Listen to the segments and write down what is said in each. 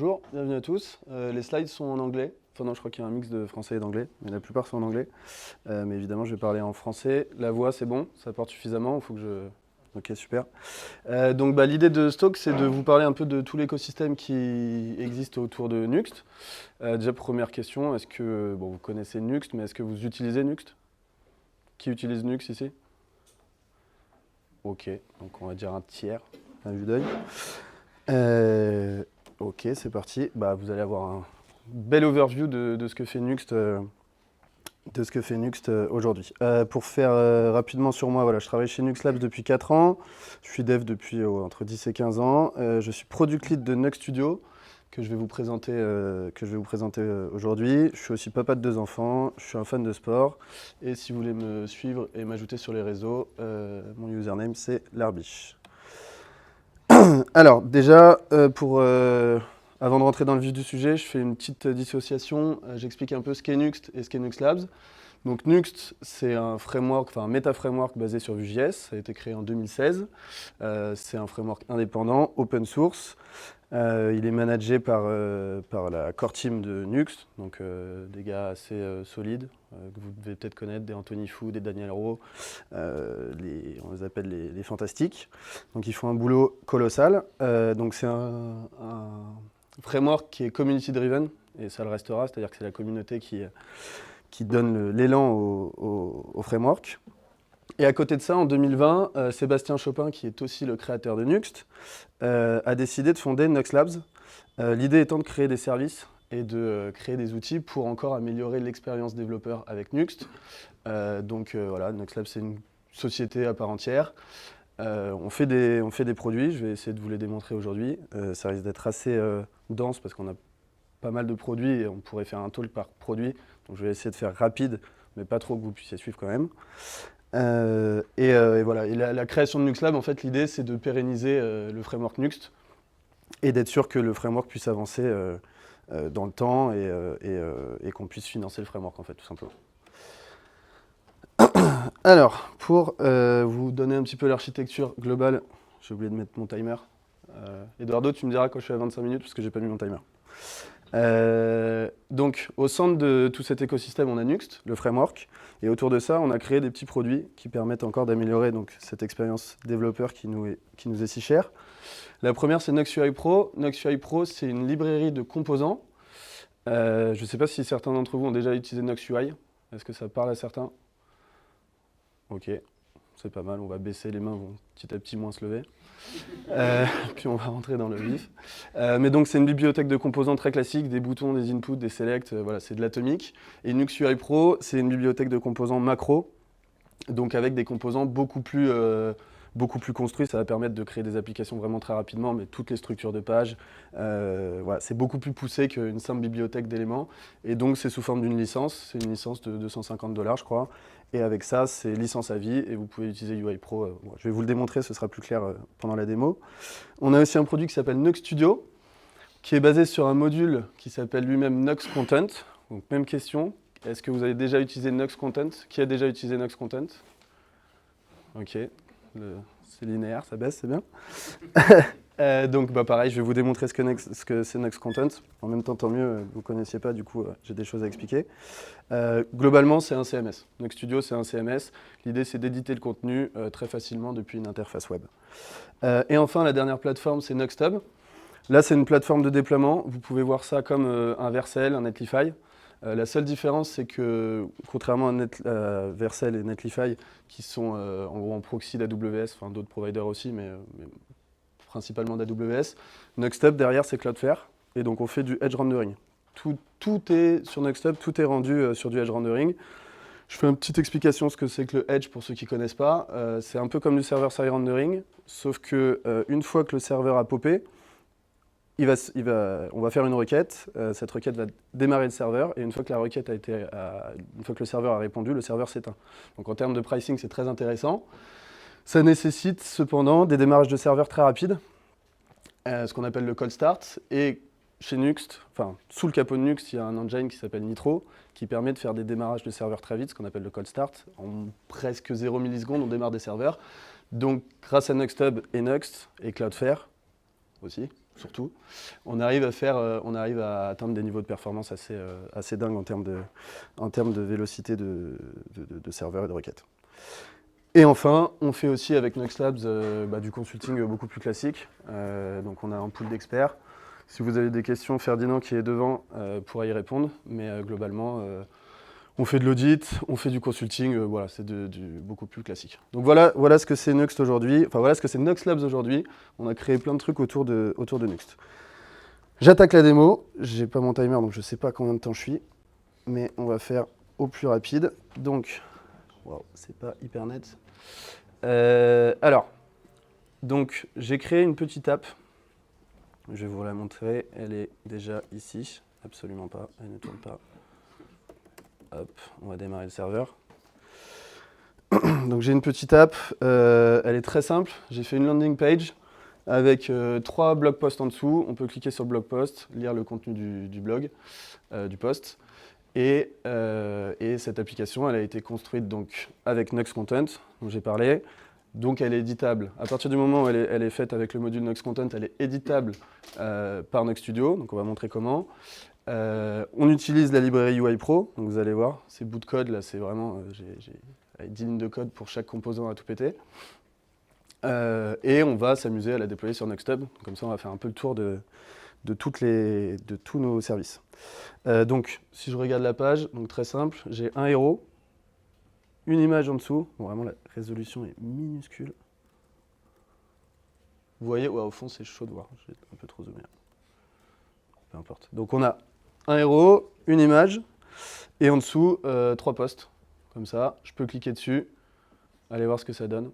bonjour, bienvenue à tous. Les slides sont en anglais. Enfin non, je crois qu'il y a un mix de français et d'anglais, mais la plupart sont en anglais. Mais évidemment, je vais parler en français. La voix, c'est bon, ça porte suffisamment, il faut que je... Ok, super. Donc l'idée de Stoke, c'est de vous parler un peu de tout l'écosystème qui existe autour de Nuxt. Déjà, première question, est-ce que... Bon, vous connaissez Nuxt, mais est-ce que vous utilisez Nuxt? Qui utilise Nuxt ici? Ok, donc on va dire un tiers, à vue d'œil. Ok, c'est parti. Vous allez avoir un bel overview de ce que fait Nuxt, aujourd'hui. Pour faire rapidement sur moi, voilà, je travaille chez Nuxt Labs depuis 4 ans. Je suis dev depuis entre 10 et 15 ans. Je suis product lead de Nuxt Studio que je vais vous présenter, aujourd'hui. Je suis aussi papa de 2 enfants. Je suis un fan de sport. Et si vous voulez me suivre et m'ajouter sur les réseaux, mon username c'est Larbiche. Alors, déjà, avant de rentrer dans le vif du sujet, je fais une petite dissociation. J'explique un peu ce qu'est Nuxt et ce qu'est Nuxt Labs. Donc Nuxt, c'est un framework, enfin un méta-framework basé sur Vue.js. Ça a été créé en 2016. C'est un framework indépendant, open source. Il est managé par la core team de Nuxt, donc des gars assez solides, que vous devez peut-être connaître, des Anthony Fou, des Daniel Rowe, on les appelle les fantastiques. Donc ils font un boulot colossal. Donc c'est un framework qui est community driven, et ça le restera, c'est-à-dire que c'est la communauté qui donne l'élan au framework. Et à côté de ça, en 2020, Sébastien Chopin, qui est aussi le créateur de Nuxt, a décidé de fonder Nuxt Labs. L'idée étant de créer des services et de créer des outils pour encore améliorer l'expérience développeur avec Nuxt. Voilà, Nuxt Labs, c'est une société à part entière. On fait des produits, je vais essayer de vous les démontrer aujourd'hui. Ça risque d'être assez dense parce qu'on a pas mal de produits et on pourrait faire un talk par produit. Donc je vais essayer de faire rapide, mais pas trop que vous puissiez suivre quand même. Et voilà, et la création de Nuxt Lab, en fait, l'idée c'est de pérenniser le framework Nuxt et d'être sûr que le framework puisse avancer dans le temps et qu'on puisse financer le framework, en fait, tout simplement. Alors, pour vous donner un petit peu l'architecture globale, j'ai oublié de mettre mon timer. Eduardo, tu me diras quand je suis à 25 minutes parce que j'ai pas mis mon timer. Donc, au centre de tout cet écosystème, on a Nuxt, le framework, et autour de ça, on a créé des petits produits qui permettent encore d'améliorer cette expérience développeur qui nous est si chère. La première, c'est Nuxt UI Pro. Nuxt UI Pro, c'est une librairie de composants. Je ne sais pas si certains d'entre vous ont déjà utilisé Nuxt UI. Est-ce que ça parle à certains? Ok, c'est pas mal, on va baisser, les mains vont petit à petit moins se lever. Puis on va rentrer dans le vif. Mais donc c'est une bibliothèque de composants très classique, des boutons, des inputs, des selects, voilà, c'est de l'atomique. Et Nuxt UI Pro, c'est une bibliothèque de composants macro, donc avec des composants beaucoup plus construits. Ça va permettre de créer des applications vraiment très rapidement, mais toutes les structures de page, voilà, c'est beaucoup plus poussé qu'une simple bibliothèque d'éléments. Et donc c'est sous forme d'une licence, c'est une licence de 250 $, je crois. Et avec ça, c'est licence à vie et vous pouvez utiliser UI Pro. Bon, je vais vous le démontrer, ce sera plus clair pendant la démo. On a aussi un produit qui s'appelle Nuxt Studio, qui est basé sur un module qui s'appelle lui-même Nuxt Content. Donc même question, est-ce que vous avez déjà utilisé Nuxt Content? Qui a déjà utilisé Nuxt Content? Ok, c'est linéaire, ça baisse, c'est bien. Donc pareil, je vais vous démontrer ce que c'est Nuxt Content. En même temps, tant mieux, vous ne connaissiez pas, du coup, j'ai des choses à expliquer. Globalement, c'est un CMS. Nuxt Studio, c'est un CMS. L'idée, c'est d'éditer le contenu très facilement depuis une interface web. Et enfin, la dernière plateforme, c'est NuxtHub. Là, c'est une plateforme de déploiement. Vous pouvez voir ça comme un Vercel, un Netlify. La seule différence, c'est que, contrairement à Vercel et Netlify, qui sont en gros en proxy d'AWS, enfin d'autres providers aussi, mais principalement d'AWS, NuxtHub, derrière, c'est Cloudflare. Et donc, on fait du edge rendering. Tout est sur NuxtHub, tout est rendu sur du edge rendering. Je fais une petite explication de ce que c'est que le edge pour ceux qui ne connaissent pas. C'est un peu comme du server-side rendering, sauf que une fois que le serveur a popé, on va faire une requête. Cette requête va démarrer le serveur et une fois que le serveur a répondu, le serveur s'éteint. Donc en termes de pricing, c'est très intéressant. Ça nécessite cependant des démarrages de serveurs très rapides, ce qu'on appelle le cold start. Et chez Nuxt, enfin sous le capot de Nuxt, il y a un engine qui s'appelle Nitro, qui permet de faire des démarrages de serveurs très vite, ce qu'on appelle le cold start. En presque 0 millisecondes, on démarre des serveurs. Donc grâce à NuxtHub et Nuxt et Cloudflare aussi, surtout, on arrive à atteindre des niveaux de performance assez dingues en termes de vélocité de serveurs et de requêtes. Et enfin, on fait aussi avec Nux Labs du consulting beaucoup plus classique. Donc on a un pool d'experts. Si vous avez des questions, Ferdinand qui est devant pourra y répondre. Mais globalement, on fait de l'audit, on fait du consulting, voilà, c'est beaucoup plus classique. Donc voilà ce que c'est Nuxt aujourd'hui, enfin voilà ce que c'est Nux Labs aujourd'hui. On a créé plein de trucs autour de Nuxt. J'attaque la démo, j'ai pas mon timer donc je sais pas combien de temps je suis, mais on va faire au plus rapide. Donc, waouh, c'est pas hyper net. Alors, donc j'ai créé une petite app. Je vais vous la montrer. Elle est déjà ici. Absolument pas. Elle ne tourne pas. Hop, on va démarrer le serveur. Donc j'ai une petite app. Elle est très simple. J'ai fait une landing page avec 3 blog posts en dessous. On peut cliquer sur le blog post, lire le contenu du blog, du post. Et cette application, elle a été construite donc avec Nux Content, dont j'ai parlé. Donc elle est éditable. À partir du moment où elle est faite avec le module Nux Content, elle est éditable par Nux Studio. Donc on va montrer comment. On utilise la librairie UI Pro. Donc vous allez voir, ces bouts de code là, c'est vraiment j'ai 10 lignes de code pour chaque composant à tout péter. Et on va s'amuser à la déployer sur NuxTub. Comme ça, on va faire un peu le tour de tous nos services. Donc, si je regarde la page, donc très simple, j'ai un héros, une image en dessous. Bon, vraiment, la résolution est minuscule. Vous voyez, ouais, au fond, c'est chaud de voir. J'ai un peu trop zoomé. Peu importe. Donc, on a un héros, une image, et en dessous, 3 posts. Comme ça, je peux cliquer dessus, aller voir ce que ça donne.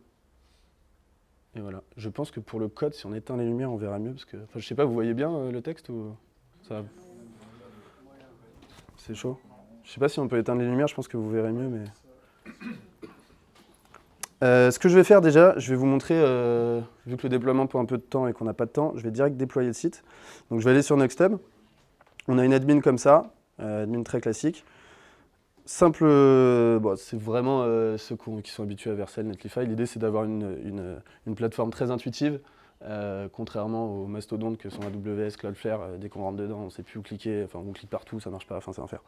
Et voilà. Je pense que pour le code, si on éteint les lumières, on verra mieux. Parce que, enfin, je sais pas, vous voyez bien le texte ou ça... C'est chaud. Je sais pas si on peut éteindre les lumières, je pense que vous verrez mieux, mais... ce que je vais faire déjà, je vais vous montrer, vu que le déploiement prend un peu de temps et qu'on n'a pas de temps, je vais direct déployer le site. Donc je vais aller sur NuxTub. On a une admin comme ça, admin très classique. Simple, bon, c'est vraiment ceux qui sont habitués à Vercel, Netlify. L'idée c'est d'avoir une plateforme très intuitive. Contrairement aux mastodontes que sont AWS, Cloudflare, dès qu'on rentre dedans, on ne sait plus où cliquer, enfin on clique partout, ça ne marche pas, enfin c'est l'enfer.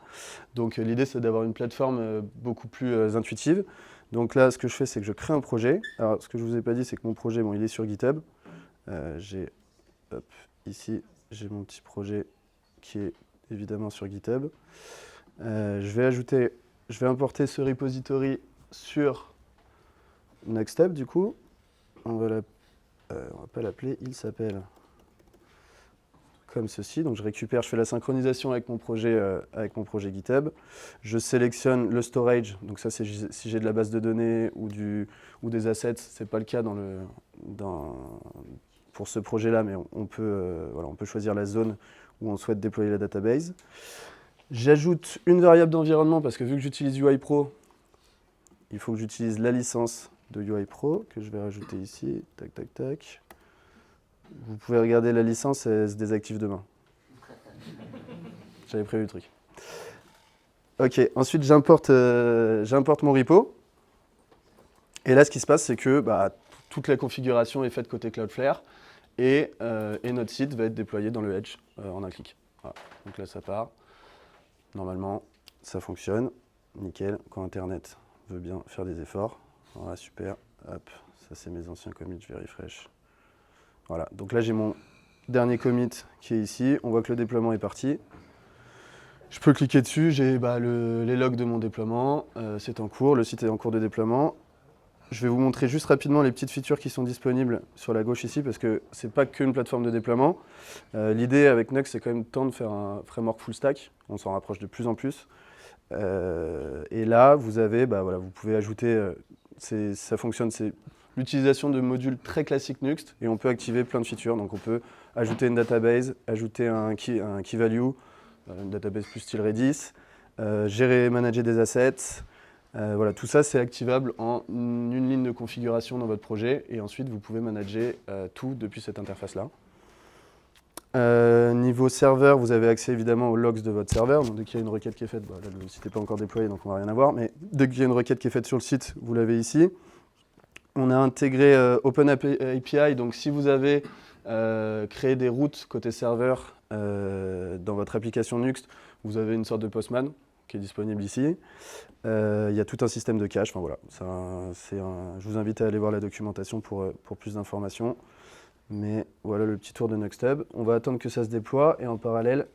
Donc l'idée c'est d'avoir une plateforme beaucoup plus intuitive. Donc là, ce que je fais, c'est que je crée un projet. Alors ce que je ne vous ai pas dit, c'est que mon projet, bon, il est sur GitHub. Ici, j'ai mon petit projet qui est évidemment sur GitHub. Je vais importer ce repository sur NuxTub du coup. On va pas l'appeler, il s'appelle comme ceci. Donc je fais la synchronisation avec mon projet GitHub. Je sélectionne le storage. Donc ça, c'est si j'ai de la base de données ou des assets. Ce n'est pas le cas pour ce projet-là, mais on peut choisir la zone où on souhaite déployer la database. J'ajoute une variable d'environnement parce que vu que j'utilise UI Pro, il faut que j'utilise la licence de UI Pro que je vais rajouter ici. Tac, tac, tac. Vous pouvez regarder la licence, elle se désactive demain. J'avais prévu le truc. Ok, ensuite j'importe mon repo. Et là, ce qui se passe, c'est que toute la configuration est faite côté Cloudflare et notre site va être déployé dans le Edge en un clic. Voilà. Donc là, ça part. Normalement, ça fonctionne. Nickel. Quand Internet veut bien faire des efforts. Voilà, super. Hop, ça c'est mes anciens commits, je vais refresh. Voilà, donc là j'ai mon dernier commit qui est ici. On voit que le déploiement est parti. Je peux cliquer dessus, j'ai les logs de mon déploiement. C'est en cours, le site est en cours de déploiement. Je vais vous montrer juste rapidement les petites features qui sont disponibles sur la gauche ici, parce que c'est pas qu'une plateforme de déploiement. L'idée avec Nux, c'est quand même de faire un framework full stack. On s'en rapproche de plus en plus. Et là, vous avez, vous pouvez ajouter, ça fonctionne, c'est l'utilisation de modules très classiques Nuxt, et on peut activer plein de features. Donc on peut ajouter une database, ajouter un key value, une database plus style Redis, gérer et manager des assets. Voilà, tout ça, c'est activable en une ligne de configuration dans votre projet, et ensuite, vous pouvez manager tout depuis cette interface-là. Niveau serveur, vous avez accès évidemment aux logs de votre serveur. Donc, dès qu'il y a une requête qui est faite, là, le site n'est pas encore déployé, donc on ne va rien avoir, mais dès qu'il y a une requête qui est faite sur le site, vous l'avez ici. On a intégré OpenAPI, donc si vous avez créer des routes côté serveur dans votre application Nuxt. Vous avez une sorte de Postman qui est disponible ici. Il y a tout un système de cache. Enfin, voilà, je vous invite à aller voir la documentation pour plus d'informations. Mais voilà le petit tour de NuxtHub. On va attendre que ça se déploie et en parallèle,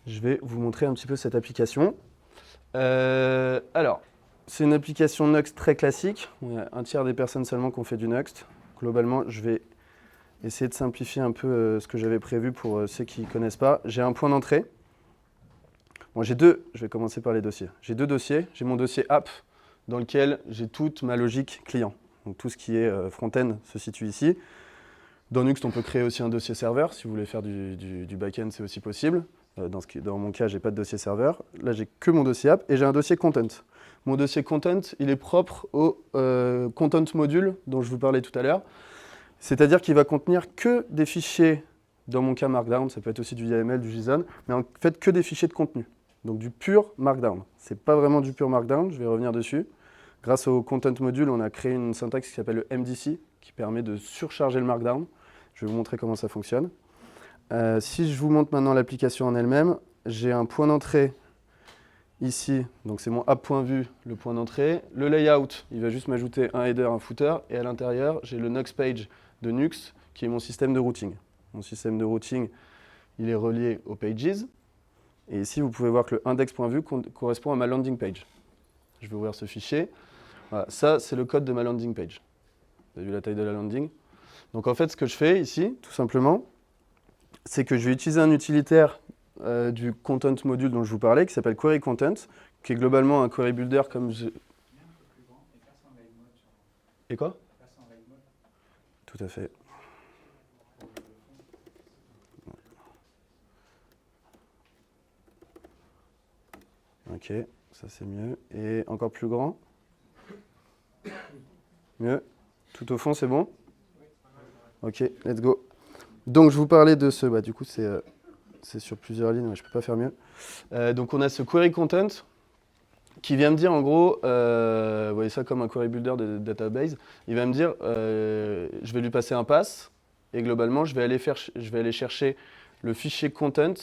je vais vous montrer un petit peu cette application. Alors, c'est une application Nuxt très classique. Il y a un tiers des personnes seulement qui ont fait du Nuxt. Globalement, je vais essayer de simplifier un peu ce que j'avais prévu pour ceux qui ne connaissent pas. J'ai un point d'entrée. Bon, je vais commencer par les dossiers. J'ai deux dossiers. J'ai mon dossier app dans lequel j'ai toute ma logique client. Donc tout ce qui est front-end se situe ici. Dans Nuxt, on peut créer aussi un dossier serveur. Si vous voulez faire du back-end, c'est aussi possible. Dans mon cas, je n'ai pas de dossier serveur. Là, j'ai que mon dossier app et j'ai un dossier content. Mon dossier content, il est propre au content module dont je vous parlais tout à l'heure. C'est-à-dire qu'il va contenir que des fichiers, dans mon cas Markdown, ça peut être aussi du YAML, du JSON, mais en fait que des fichiers de contenu. Donc du pur Markdown. Ce n'est pas vraiment du pur Markdown, je vais revenir dessus. Grâce au content module, on a créé une syntaxe qui s'appelle le MDC, qui permet de surcharger le Markdown. Je vais vous montrer comment ça fonctionne. Si je vous montre maintenant l'application en elle-même, j'ai un point d'entrée ici, donc c'est mon app.vue, le point d'entrée. Le layout, il va juste m'ajouter un header, un footer, et à l'intérieur, j'ai le Nuxt page de Nuxt, qui est mon système de routing. Mon système de routing, il est relié aux pages. Et ici, vous pouvez voir que le index.vue correspond à ma landing page. Je vais ouvrir ce fichier. Voilà, ça, c'est le code de ma landing page. Vous avez vu la taille de la landing? Donc en fait, ce que je fais ici, tout simplement, c'est que je vais utiliser un utilitaire du content module dont je vous parlais, qui s'appelle Query Content, qui est globalement un query builder comme je... Et quoi? Tout à fait. Ok, ça c'est mieux. Et encore plus grand? Mieux? Tout au fond, c'est bon? Ok, let's go. Donc je vous parlais de ce... du coup, c'est sur plusieurs lignes, mais je ne peux pas faire mieux. Donc on a ce query content qui vient me dire en gros, vous voyez ça comme un query builder de database, il va me dire, je vais lui passer un pass, et globalement, je vais aller chercher le fichier content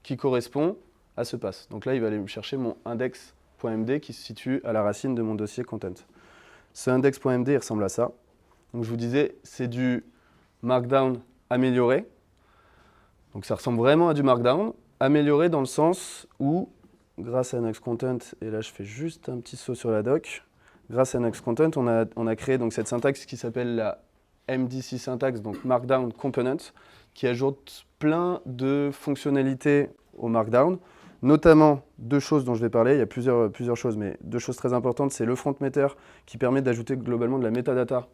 qui correspond à ce pass. Donc là, il va aller me chercher mon index.md qui se situe à la racine de mon dossier content. Ce index.md, il ressemble à ça. Donc je vous disais, c'est du Markdown amélioré. Donc ça ressemble vraiment à du Markdown, amélioré dans le sens où, grâce à Nuxt Content, et là je fais juste un petit saut sur la doc, grâce à Nuxt Content, on a créé donc cette syntaxe qui s'appelle la MDC syntaxe, donc Markdown Component, qui ajoute plein de fonctionnalités au Markdown, notamment deux choses dont je vais parler. Il y a plusieurs choses, mais deux choses très importantes. C'est le front meter qui permet d'ajouter globalement de la metadata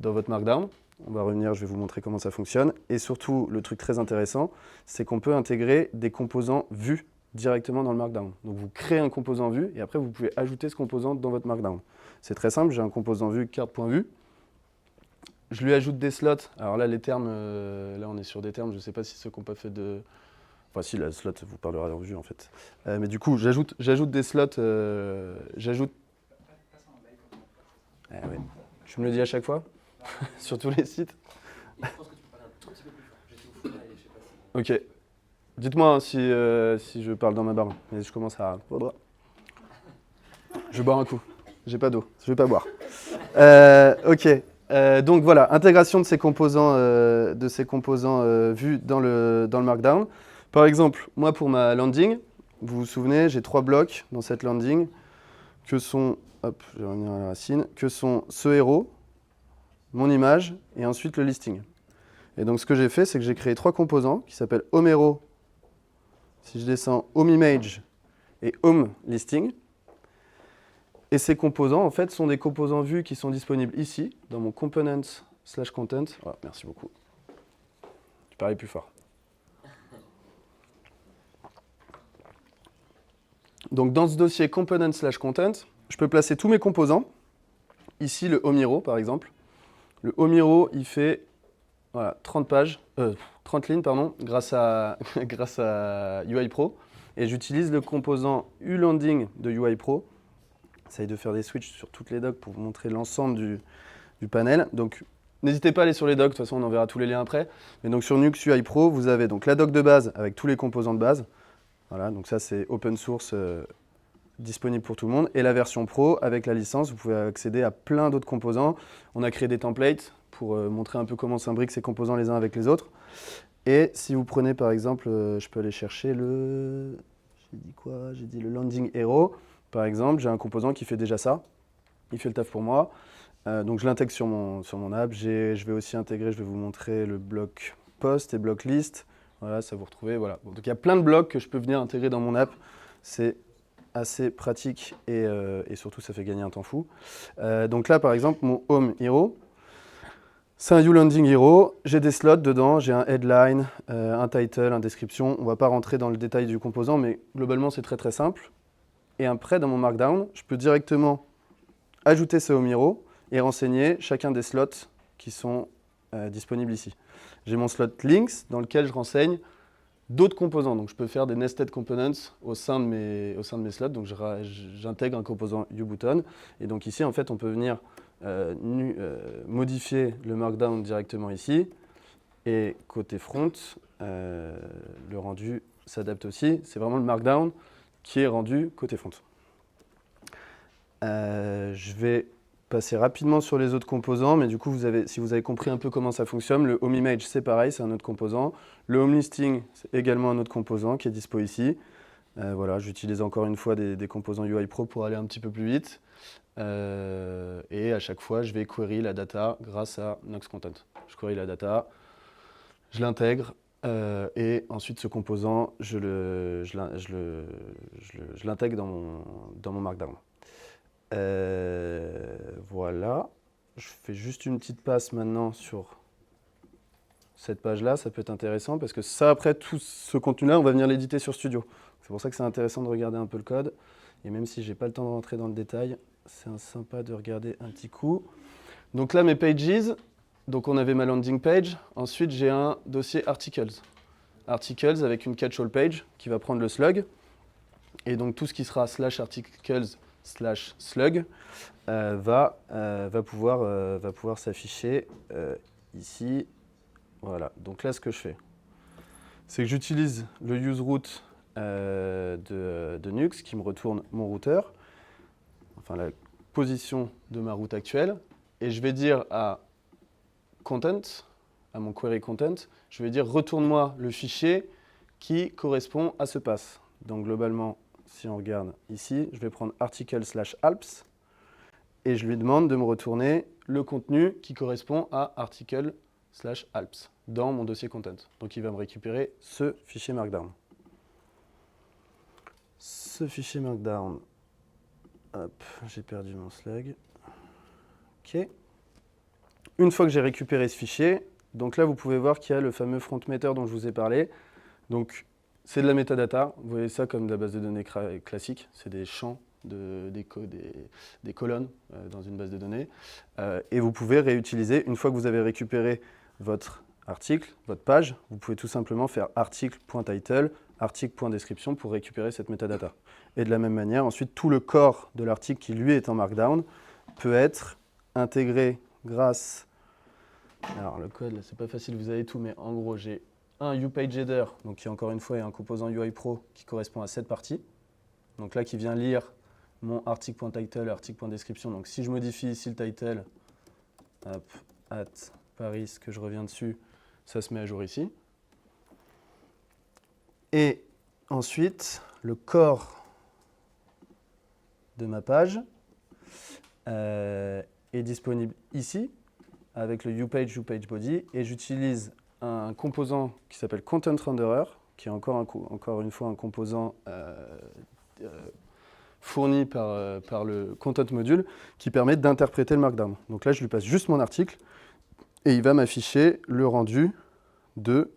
dans votre Markdown. On va revenir, je vais vous montrer comment ça fonctionne. Et surtout, le truc très intéressant, c'est qu'on peut intégrer des composants vus directement dans le Markdown. Donc vous créez un composant vue et après vous pouvez ajouter ce composant dans votre Markdown. C'est très simple, j'ai un composant vue carte.vue. Je lui ajoute des slots. Alors là, les termes, là on est sur des termes, je ne sais pas si ceux qui n'ont pas fait de... Enfin si, la slot vous parlera en vue en fait. Mais du coup, j'ajoute des slots, j'ajoute... Ah ouais. Tu me le dis à chaque fois sur tous les sites. Je pense que tu peux parler un tout petit peu plus fort. J'étais au fond là et je sais pas si... Ok. Dites-moi si je parle dans ma barre. Mais je commence à... Je bois un coup. J'ai pas d'eau. Je vais pas boire. Ok. Donc voilà, intégration de ces composants, vus dans le Markdown. Par exemple, moi pour ma landing, vous vous souvenez, j'ai 3 blocs dans cette landing que sont, hop, je vais revenir à la racine, que sont ce héros, mon image et ensuite le listing. Et donc ce que j'ai fait, c'est que j'ai créé 3 composants qui s'appellent HomeHero, si je descends, HomeImage et HomeListing. Et ces composants, en fait, sont des composants vus qui sont disponibles ici, dans mon components/content. Oh, merci beaucoup. Tu parlais plus fort. Donc dans ce dossier components/content, je peux placer tous mes composants. Ici, le HomeHero, par exemple. Le HomeHero, il fait 30 lignes, grâce à UiPro. Et j'utilise le composant uLanding de UiPro. J'essaye de faire des switches sur toutes les docs pour vous montrer l'ensemble du panel. Donc N'hésitez pas à aller sur les docs, de toute façon on enverra tous les liens après. Mais donc sur Nux UI Pro, vous avez donc la doc de base avec tous les composants de base. Voilà, donc ça c'est open source disponible pour tout le monde. Et la version pro avec la licence, vous pouvez accéder à plein d'autres composants. On a créé des templates pour montrer un peu comment s'imbriquent ces composants les uns avec les autres. Et si vous prenez par exemple, je peux aller chercher le... J'ai dit quoi? J'ai dit le Landing Hero. Par exemple, j'ai un composant qui fait déjà ça. Il fait le taf pour moi. Donc je l'intègre sur mon app. Je vais aussi intégrer, je vais vous montrer le bloc post et bloc list. Voilà, ça vous retrouvez. Voilà. Bon, donc il y a plein de blocs que je peux venir intégrer dans mon app. C'est assez pratique et surtout ça fait gagner un temps fou. Donc là par exemple, mon Home Hero, c'est un YouLanding Hero. J'ai des slots dedans, j'ai un headline, un title, une description. On ne va pas rentrer dans le détail du composant, mais globalement c'est très très simple. Et après, dans mon Markdown, je peux directement ajouter ce Home Hero et renseigner chacun des slots qui sont disponibles ici. J'ai mon slot links dans lequel je renseigne d'autres composants. Donc je peux faire des nested components au sein de mes slots. Donc j'intègre un composant uButton. Et donc ici, en fait, on peut venir modifier le Markdown directement ici. Et côté front, le rendu s'adapte aussi. C'est vraiment le Markdown qui est rendu côté front. Je vais passer rapidement sur les autres composants, mais du coup, si vous avez compris un peu comment ça fonctionne, le Home Image, c'est pareil, c'est un autre composant. Le Home Listing, c'est également un autre composant qui est dispo ici. Voilà, j'utilise encore une fois des composants UI Pro pour aller un petit peu plus vite. Et à chaque fois, je vais query la data grâce à Nox Content. Je query la data, je l'intègre, et ensuite ce composant, je l'intègre dans mon Markdown. Voilà, je fais juste une petite passe maintenant sur cette page-là, ça peut être intéressant parce que ça, après, tout ce contenu-là, on va venir l'éditer sur Studio. C'est pour ça que c'est intéressant de regarder un peu le code. Et même si je n'ai pas le temps de rentrer dans le détail, c'est sympa de regarder un petit coup. Donc là, mes pages, donc on avait ma landing page. Ensuite, j'ai un dossier articles. Articles avec une catch-all page qui va prendre le slug. Et donc tout ce qui sera /articles/slug va pouvoir s'afficher ici. Voilà, donc là ce que je fais, c'est que j'utilise le useRoute de Nux qui me retourne mon routeur, enfin la position de ma route actuelle, et je vais dire à content, à mon query content, je vais dire retourne-moi le fichier qui correspond à ce path. Donc globalement, si on regarde ici, je vais prendre article/alps et je lui demande de me retourner le contenu qui correspond à article/alps dans mon dossier content. Donc il va me récupérer ce fichier Markdown. Ce fichier Markdown, hop, j'ai perdu mon slug. Ok. Une fois que j'ai récupéré ce fichier, donc là vous pouvez voir qu'il y a le fameux front meter dont je vous ai parlé. Donc c'est de la metadata, vous voyez ça comme de la base de données classique, c'est des champs, des colonnes dans une base de données. Et vous pouvez réutiliser, une fois que vous avez récupéré votre article, votre page, vous pouvez tout simplement faire article.title, article.description pour récupérer cette metadata. Et de la même manière, ensuite, tout le corps de l'article qui lui est en Markdown peut être intégré grâce... Alors le code, là c'est pas facile, vous avez tout, mais en gros j'ai un UPageHeader, donc qui encore une fois est un composant UI Pro qui correspond à cette partie. Donc là qui vient lire mon article.title, article.description. Donc si je modifie ici le title, hop, @Paris, que je reviens dessus, ça se met à jour ici. Et ensuite, le corps de ma page est disponible ici avec le UPageBody et j'utilise un composant qui s'appelle Content Renderer, qui est encore une fois un composant fourni par le Content Module qui permet d'interpréter le Markdown. Donc là, je lui passe juste mon article et il va m'afficher le rendu de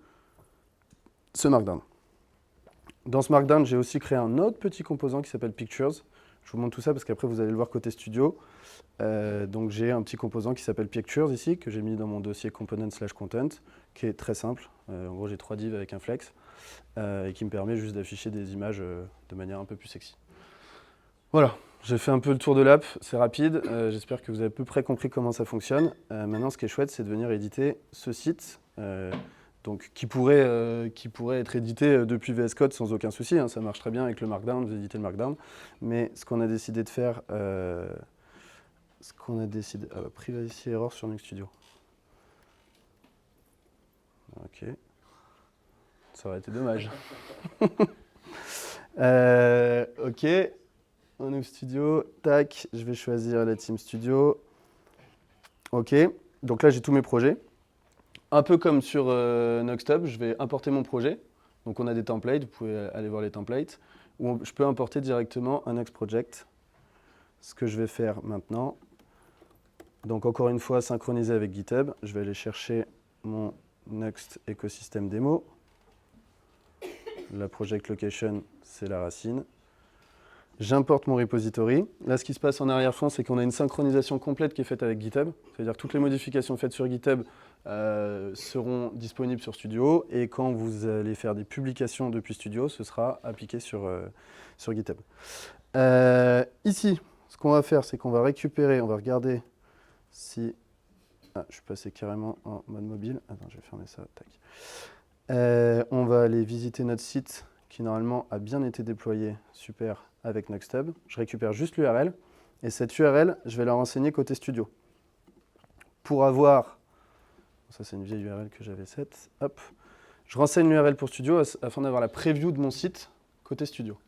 ce Markdown. Dans ce Markdown, j'ai aussi créé un autre petit composant qui s'appelle Pictures. Je vous montre tout ça parce qu'après, vous allez le voir côté studio. Donc j'ai un petit composant qui s'appelle Pictures ici, que j'ai mis dans mon dossier component/content, qui est très simple. En gros, j'ai 3 divs avec un flex, et qui me permet juste d'afficher des images de manière un peu plus sexy. Voilà, J'ai fait un peu le tour de l'app, c'est rapide. J'espère que vous avez à peu près compris comment ça fonctionne. Maintenant, ce qui est chouette, c'est de venir éditer ce site, donc, qui pourrait être édité depuis VS Code sans aucun souci. Hein, ça marche très bien avec le Markdown, vous éditez le Markdown. Mais ce qu'on a décidé de faire, privacy error sur Nuxt Studio. Ok, ça aurait été dommage. Ok. En Nuxt Studio, tac, je vais choisir la Team Studio. Ok, donc là j'ai tous mes projets. Un peu comme sur NuxtHub, je vais importer mon projet. Donc on a des templates, vous pouvez aller voir les templates. Ou je peux importer directement un Nuxt Project. Ce que je vais faire maintenant. Donc encore une fois, synchroniser avec GitHub. Je vais aller chercher mon Nuxt Ecosystem Demo. La project location, c'est la racine. J'importe mon repository. Là, ce qui se passe en arrière-fond, c'est qu'on a une synchronisation complète qui est faite avec GitHub. C'est-à-dire que toutes les modifications faites sur GitHub seront disponibles sur Studio. Et quand vous allez faire des publications depuis Studio, ce sera appliqué sur GitHub. Ici, ce qu'on va faire, c'est qu'on va récupérer, on va regarder si... Ah, je suis passé carrément en mode mobile. Attends, je vais fermer ça. Tac. On va aller visiter notre site qui normalement a bien été déployé. Super. Avec NuxtHub. Je récupère juste l'URL. Et cette URL, je vais la renseigner côté Studio. Pour avoir... Ça, c'est une vieille URL que j'avais faite. Hop. Je renseigne l'URL pour Studio afin d'avoir la preview de mon site côté Studio.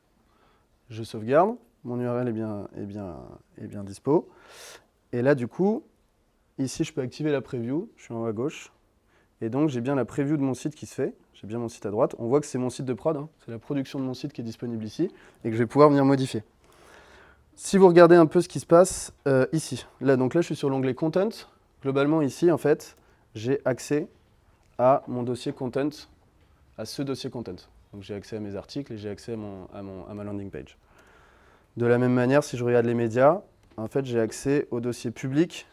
Je sauvegarde. Mon URL est bien dispo. Et là, du coup, ici, je peux activer la preview. Je suis en haut à gauche. Et donc, j'ai bien la preview de mon site qui se fait. J'ai bien mon site à droite. On voit que c'est mon site de prod. Hein. C'est la production de mon site qui est disponible ici et que je vais pouvoir venir modifier. Si vous regardez un peu ce qui se passe ici. Donc là, je suis sur l'onglet Content. Globalement, ici, en fait, j'ai accès à mon dossier Content, à ce dossier Content. Donc, j'ai accès à mes articles et j'ai accès à ma landing page. De la même manière, si je regarde les médias, en fait, j'ai accès au dossier public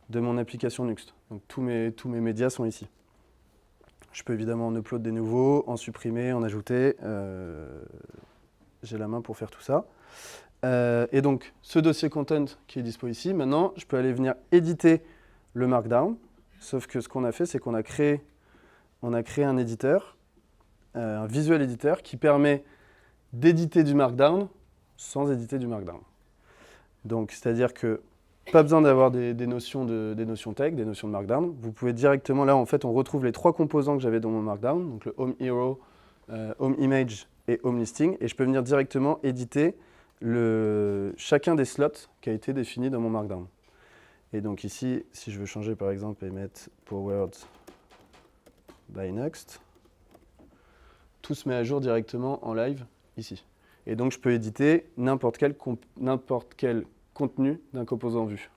de mon application Nuxt. Donc tous mes médias sont ici. Je peux évidemment en upload des nouveaux, en supprimer, en ajouter. J'ai la main pour faire tout ça. Et donc, ce dossier content qui est dispo ici, maintenant, je peux aller venir éditer le Markdown. Sauf que ce qu'on a fait, c'est qu'on a créé un éditeur, un visual editor, qui permet d'éditer du Markdown sans éditer du Markdown. Donc, c'est-à-dire que pas besoin d'avoir des notions tech, des notions de Markdown. Vous pouvez directement, là en fait, on retrouve les trois composants que j'avais dans mon Markdown, donc le Home Hero, Home Image et Home Listing, et je peux venir directement éditer chacun des slots qui a été défini dans mon Markdown. Et donc ici, si je veux changer par exemple et mettre Powered by Nuxt, tout se met à jour directement en live ici. Et donc je peux éditer n'importe quel contenu d'un composant vue.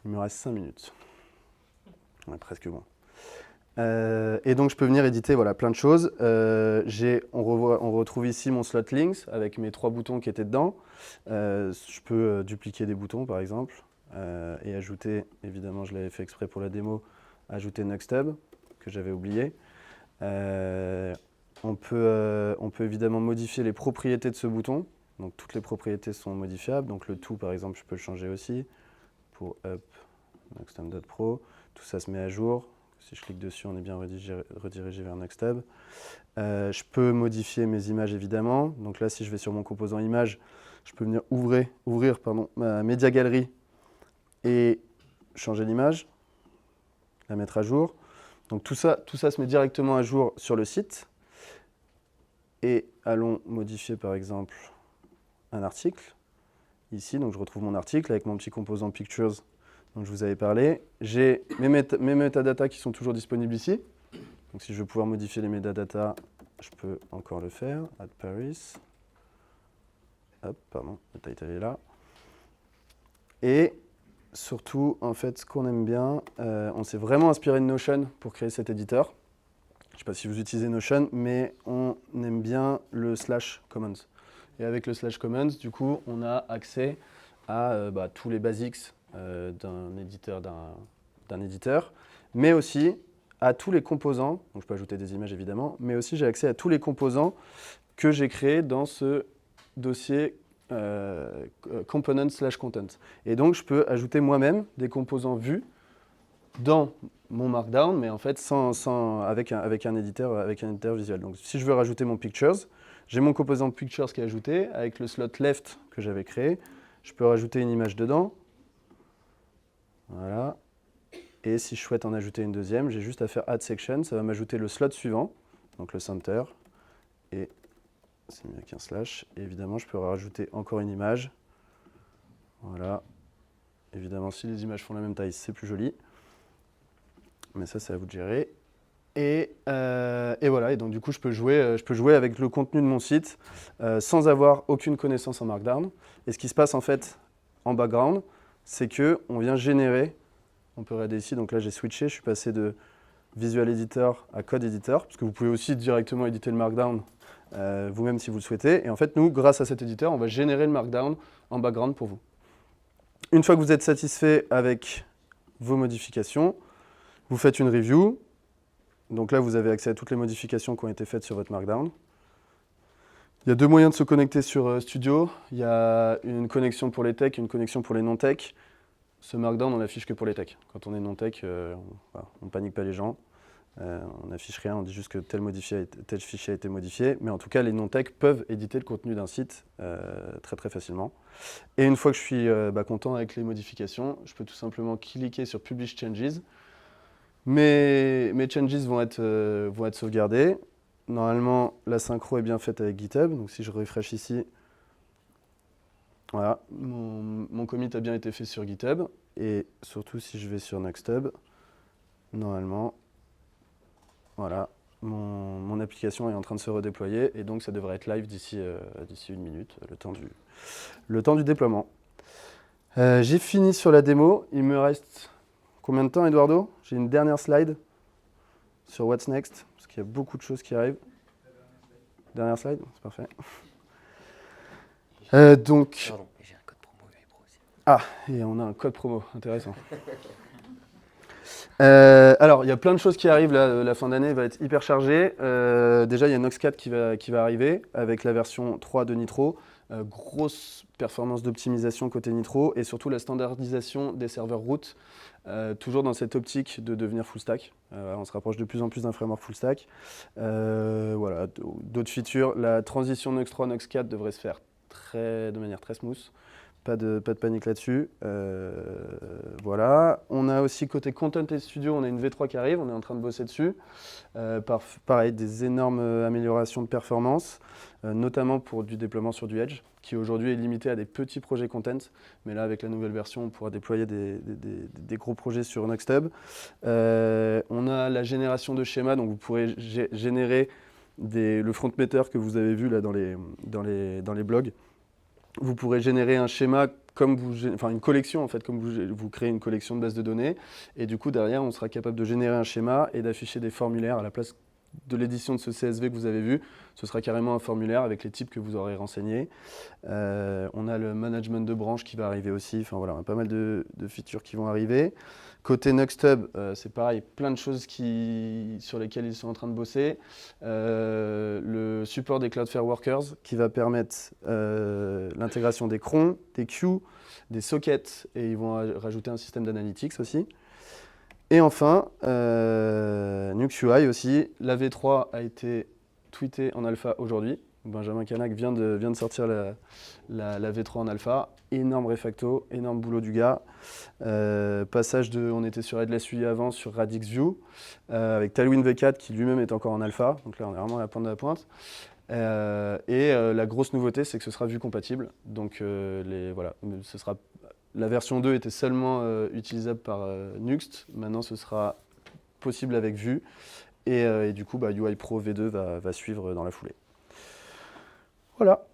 Il me reste 5 minutes. Ouais, presque moins. Et donc je peux venir éditer voilà, plein de choses. On retrouve ici mon slot links avec mes 3 boutons qui étaient dedans. Je peux dupliquer des boutons par exemple et ajouter, évidemment je l'avais fait exprès pour la démo, ajouter NuxtHub que j'avais oublié. On peut évidemment modifier les propriétés de ce bouton. Donc toutes les propriétés sont modifiables. Donc le tout, par exemple, je peux le changer aussi. Pour up, NuxtHub.pro. Tout ça se met à jour. Si je clique dessus, on est bien redirigé vers NuxtHub. Je peux modifier mes images, évidemment. Donc là, si je vais sur mon composant image, je peux venir ouvrir ma Media Gallery et changer l'image, la mettre à jour. Donc tout ça se met directement à jour sur le site. Et allons modifier, par exemple, un article, ici, donc je retrouve mon article avec mon petit composant Pictures dont je vous avais parlé. J'ai mes metadata qui sont toujours disponibles ici. Donc si je veux pouvoir modifier les metadata, je peux encore le faire. Add Paris. Hop, pardon, le title est là. Et surtout, en fait, ce qu'on aime bien, on s'est vraiment inspiré de Notion pour créer cet éditeur. Je ne sais pas si vous utilisez Notion, mais on aime bien le /commons. Et avec le /commons, du coup, on a accès à tous les basics d'un éditeur, mais aussi à tous les composants. Donc je peux ajouter des images évidemment, mais aussi j'ai accès à tous les composants que j'ai créés dans ce dossier component/content. Et donc, je peux ajouter moi-même des composants vus dans mon Markdown, mais en fait avec un éditeur visuel. Donc, si je veux rajouter mon Pictures, j'ai mon composant Pictures qui est ajouté avec le slot left que j'avais créé. Je peux rajouter une image dedans. Voilà. Et si je souhaite en ajouter une deuxième, j'ai juste à faire Add Section. Ça va m'ajouter le slot suivant, donc le center. Et c'est mieux qu'un slash. Et évidemment, je peux rajouter encore une image. Voilà. Évidemment, si les images font la même taille, c'est plus joli. Mais ça, c'est à vous de gérer. Et voilà. Et donc, du coup, je peux jouer avec le contenu de mon site sans avoir aucune connaissance en Markdown. Et ce qui se passe, en fait, en background, c'est qu'on vient générer. On peut regarder ici. Donc là, j'ai switché. Je suis passé de Visual Editor à Code Editor, parce que vous pouvez aussi directement éditer le Markdown vous-même si vous le souhaitez. Et en fait, nous, grâce à cet éditeur, on va générer le Markdown en background pour vous. Une fois que vous êtes satisfait avec vos modifications, vous faites une review. Donc là, vous avez accès à toutes les modifications qui ont été faites sur votre Markdown. Il y a deux moyens de se connecter sur Studio. Il y a une connexion pour les techs, une connexion pour les non-techs. Ce Markdown, on l'affiche que pour les techs. Quand on est non-tech, on ne panique pas les gens. On n'affiche rien, on dit juste que tel fichier a été modifié. Mais en tout cas, les non-tech peuvent éditer le contenu d'un site très très facilement. Et une fois que je suis content avec les modifications, je peux tout simplement cliquer sur Publish Changes. Mes changes vont être sauvegardés. Normalement, la synchro est bien faite avec GitHub. Donc si je refresh ici, voilà, mon commit a bien été fait sur GitHub. Et surtout, si je vais sur NuxTub, normalement, voilà, mon application est en train de se redéployer. Et donc, ça devrait être live d'ici 1 minute, le temps du déploiement. J'ai fini sur la démo. Il me reste combien de temps, Eduardo? J'ai une dernière slide sur What's Next, parce qu'il y a beaucoup de choses qui arrivent. Dernière slide, c'est parfait. Donc. Pardon, et j'ai un code promo UiPro aussi. Ah, et on a un code promo, intéressant. Alors, il y a plein de choses qui arrivent, là, la fin d'année va être hyper chargée. Déjà, il y a Nox4 qui va arriver avec la version 3 de Nitro. Grosse performance d'optimisation côté Nitro et surtout la standardisation des serveurs root, toujours dans cette optique de devenir full stack. On se rapproche de plus en plus d'un framework full stack. Voilà, d'autres features. La transition Nux 3, Nux 4 devrait se faire de manière très smooth. Pas de panique là-dessus. Voilà. On a aussi côté Content et Studio, on a une V3 qui arrive, on est en train de bosser dessus. Pareil, des énormes améliorations de performance, notamment pour du déploiement sur du Edge, qui aujourd'hui est limité à des petits projets Content. Mais là, avec la nouvelle version, on pourra déployer des gros projets sur NuxTub. On a la génération de schémas, donc vous pourrez générer le front meter que vous avez vu là dans les blogs. Vous pourrez générer un schéma une collection en fait, comme vous créez une collection de bases de données. Et du coup, derrière, on sera capable de générer un schéma et d'afficher des formulaires à la place de l'édition de ce CSV que vous avez vu. Ce sera carrément un formulaire avec les types que vous aurez renseignés. On a le management de branches qui va arriver aussi. Enfin voilà, pas mal de features qui vont arriver. Côté NuxTub, c'est pareil, plein de choses sur lesquelles ils sont en train de bosser. Le support des Cloudflare Workers qui va permettre l'intégration des crons, des queues, des sockets et ils vont rajouter un système d'analytics aussi. Et enfin, NuxUI aussi. La V3 a été tweetée en alpha aujourd'hui. Benjamin Canac vient de sortir la V3 en alpha. Énorme refacto, énorme boulot du gars. On était sur Headless UI avant, sur Radix View, avec Tailwind V4 qui lui-même est encore en alpha. Donc là, on est vraiment à la pointe de la pointe. La grosse nouveauté, c'est que ce sera Vue compatible. Donc la version 2 était seulement utilisable par Nuxt. Maintenant, ce sera possible avec Vue. Et du coup, UiPro V2 va suivre dans la foulée. Voilà.